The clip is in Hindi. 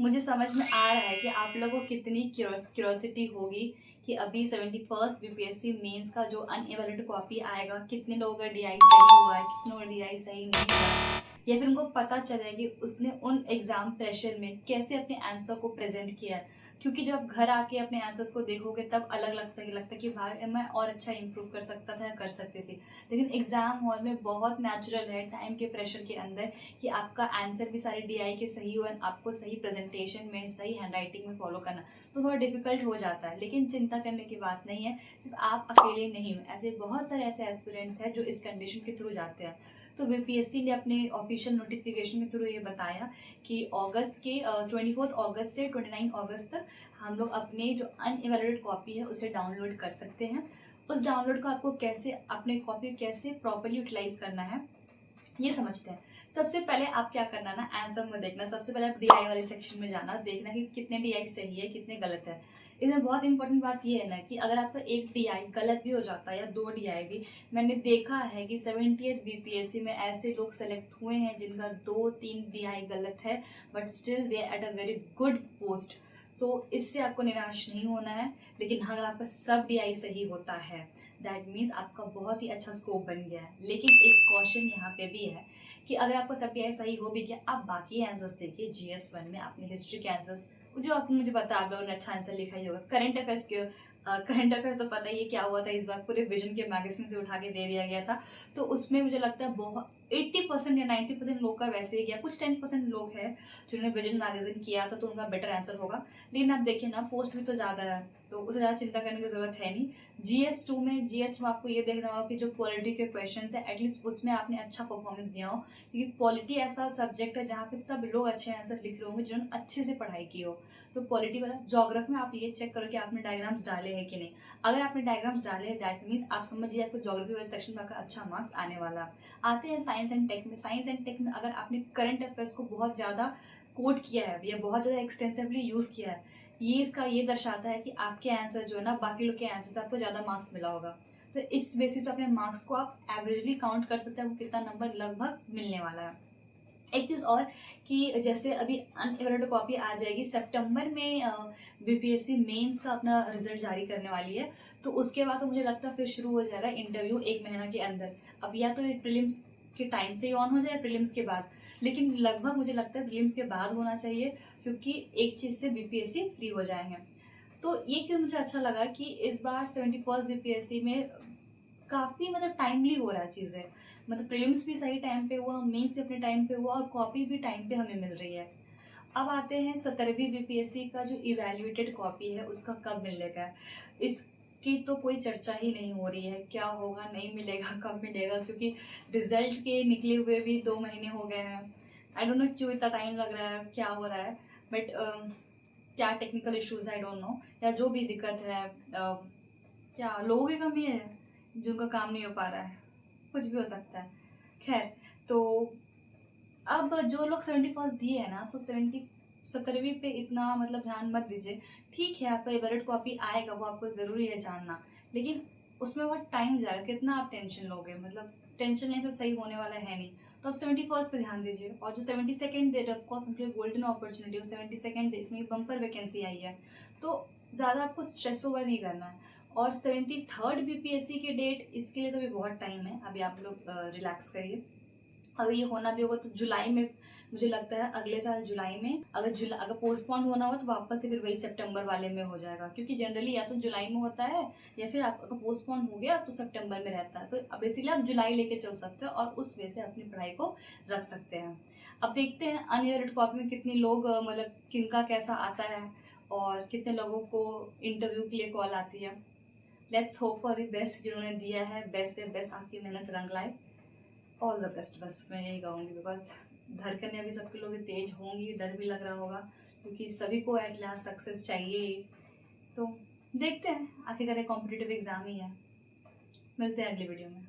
मुझे समझ में आ रहा है कि आप लोगों को कितनी क्यूरोसिटी होगी कि अभी 71st बीपीएससी मेंस का जो अनइवैल्यूएटेड कॉपी आएगा, कितने लोगों का डीआई सही हुआ है, कितनों का डीआई सही नहीं हुआ है, या फिर उनको पता चले कि उसने उन एग्जाम प्रेशर में कैसे अपने आंसर को प्रेजेंट किया है। क्योंकि जब घर आके अपने आंसर्स को देखोगे तब अलग लगता है कि भाई मैं और अच्छा इंप्रूव कर सकता था या कर सकती थी। लेकिन एग्जाम हॉल में बहुत नेचुरल है टाइम के प्रेशर के अंदर कि आपका आंसर भी सारे डीआई के सही हो, आपको सही प्रेजेंटेशन में सही हैंडराइटिंग में फॉलो करना तो बहुत डिफिकल्ट हो जाता है। लेकिन चिंता करने की बात नहीं है, सिर्फ आप अकेले नहीं हो, ऐसे बहुत सारे ऐसे एस्पिरेंट्स हैं जो इस कंडीशन के थ्रू जाते हैं। तो बीपीएससी ने अपने ऑफिशियल नोटिफिकेशन के थ्रू ये बताया कि अगस्त के 24 अगस्त से 29 अगस्त तक हम लोग अपने जो अनइवैल्यूएटेड कॉपी है उसे डाउनलोड कर सकते हैं। उस डाउनलोड को आपको कैसे, अपने कॉपी कैसे प्रॉपर्ली यूटिलाइज करना है ये समझते हैं। सबसे पहले आप क्या करना ना, आंसर में देखना। सबसे पहले आप डीआई वाले सेक्शन में जाना, देखना कि कितने डीआई सही है, कितने गलत है। इसमें बहुत इंपॉर्टेंट बात ये है ना कि अगर आपका एक डीआई गलत भी हो जाता है या 2 डीआई भी, मैंने देखा है कि 70th बीपीएससी में ऐसे लोग सेलेक्ट हुए हैं जिनका 2-3 डीआई गलत है, but still they at a very good post. So इससे आपको निराश नहीं होना है। लेकिन अगर आपका सब डीआई सही होता है दैट मीन्स आपका बहुत ही अच्छा स्कोप बन गया है। लेकिन एक क्वेश्चन यहाँ पे भी है कि अगर आपका सब डीआई सही हो भी गया, आप बाकी आंसर्स देखिए। GS1 में आपने हिस्ट्री के आंसर्स जो आपको, मुझे पता आप लोगों ने अच्छा आंसर लिखा ही होगा। करंट अफेयर्स तो पता ही है क्या हुआ था इस बार, पूरे विजन के मैगजीन से उठा के दे दिया गया था। तो उसमें मुझे लगता है बहुत 80% या 90% लोग का वैसे ही गया। कुछ 10% लोग हैं जिन्होंने विजन मैगजीन किया था तो उनका बेटर आंसर होगा। लेकिन आप देखिए ना, पोस्ट भी तो ज़्यादा है तो उसे ज़्यादा चिंता करने की जरूरत है नहीं। GS2 में आपको ये देखना होगा कि जो पॉलिटी के क्वेश्चन है एटलीस्ट उसमें आपने अच्छा परफॉर्मेंस दिया हो, क्योंकि पॉलिटी ऐसा सब्जेक्ट है जहाँ पे सब लोग अच्छे आंसर लिख रहे होंगे जिन्होंने अच्छे से पढ़ाई की हो। तो पॉलिटी वाला, ज्योग्राफी में आप ये चेक करो कि आपने डायग्राम्स डाले हैं कि नहीं। अगर आपने डायग्राम्स डाले हैं दैट मीन्स आप समझिए आपको ज्योग्राफी वाले सेक्शन में आपका अच्छा मार्क्स आने वाला। आते हैं साइंस एंड टेक में। साइंस एंड टेक में अगर आपने करंट अफेयर्स को बहुत ज़्यादा कोट किया है या बहुत ज़्यादा एक्सटेंसिवली यूज़ किया है, ये दर्शाता है कि आपके आंसर जो है ना बाकी लोग के आंसर से आपको ज़्यादा मार्क्स मिला होगा। तो इस बेसिस अपने मार्क्स को आप एवरेजली काउंट कर सकते हैं वो कितना नंबर लगभग मिलने वाला है। एक चीज़ और कि जैसे अभी अनइवैल्यूएटेड कॉपी आ जाएगी सितंबर में, बीपीएससी मेंस का अपना रिजल्ट जारी करने वाली है। तो उसके बाद तो मुझे लगता है फिर शुरू हो जाएगा इंटरव्यू 1 महीना के अंदर। अब या तो प्रीलिम्स के टाइम से ही ऑन हो जाए, प्रीलिम्स के बाद, लेकिन लगभग मुझे लगता है प्रीलिम्स के बाद होना चाहिए, क्योंकि एक चीज़ से बीपीएससी फ्री हो जाएंगे। तो ये चीज़ मुझे अच्छा लगा कि इस बार 71st बीपीएससी में काफ़ी मतलब टाइमली हो रहा है चीज़ें। मतलब प्रीलिम्स भी सही टाइम पे हुआ, मेंस भी अपने टाइम पे हुआ और कॉपी भी टाइम पे हमें मिल रही है। अब आते हैं 17वीं बीपीएससी का जो इवैल्यूएटेड कॉपी है उसका कब मिलने का है। इसकी तो कोई चर्चा ही नहीं हो रही है, क्या होगा, नहीं मिलेगा, कब मिलेगा, क्योंकि रिजल्ट के निकले हुए भी 2 महीने हो गए हैं। आई डोंट नो क्यों इतना टाइम लग रहा है, क्या हो रहा है, बट क्या technical issues I don't know, या जो भी दिक्कत है, क्या लोगों की कमी है जिनका काम नहीं हो पा रहा है, कुछ भी हो सकता है। खैर, तो अब जो लोग 71st दिए है ना, तो 17वीं पे इतना मतलब ध्यान मत दीजिए। ठीक है, आपका बैलेट कॉपी आएगा, वो आपको ज़रूरी है जानना, लेकिन उसमें बहुत टाइम जाएगा। कितना आप टेंशन लोगे, मतलब टेंशन लेने से सही होने वाला है नहीं। तो आप 71st पे ध्यान दीजिए। और जो 72nd डेट, ऑफकोर्स उनके लिए गोल्डन अपॉर्चुनिटी, 72nd इसमें बम्पर वैकेंसी आई है, तो ज़्यादा आपको स्ट्रेस ओवर नहीं करना है। और 73rd बीपीएससी की डेट, इसके लिए तो अभी बहुत टाइम है, अभी आप लोग रिलैक्स करिए। अगर ये होना भी होगा तो जुलाई में, मुझे लगता है अगले साल जुलाई में। अगर पोस्टपोन होना हो तो वापस से फिर वही सितंबर वाले में हो जाएगा, क्योंकि जनरली या तो जुलाई में होता है या फिर आप अगर पोस्टपोन हो गया तो सितंबर में रहता है। तो अब इसीलिए आप जुलाई लेके चल सकते हो और उस वे से अपनी पढ़ाई को रख सकते हैं। अब देखते हैं अनइवैल्यूएटेड कॉपी में कितने लोग, मतलब किनका कैसा आता है और कितने लोगों को इंटरव्यू के लिए कॉल आती है। Let's hope for the best. जिन्होंने दिया है बेस्ट से बेस्ट आपकी मेहनत रंग लाए। ऑल द बेस्ट, बस मैं यही कहूँगी। बिकॉज धड़कनें अभी सबके लोग तेज होंगी, डर भी लग रहा होगा, क्योंकि सभी को एट लास्ट सक्सेस चाहिए ही। तो देखते हैं, आखिरकार एक कॉम्पिटिटिव एग्जाम ही है। मिलते हैं अगली वीडियो में।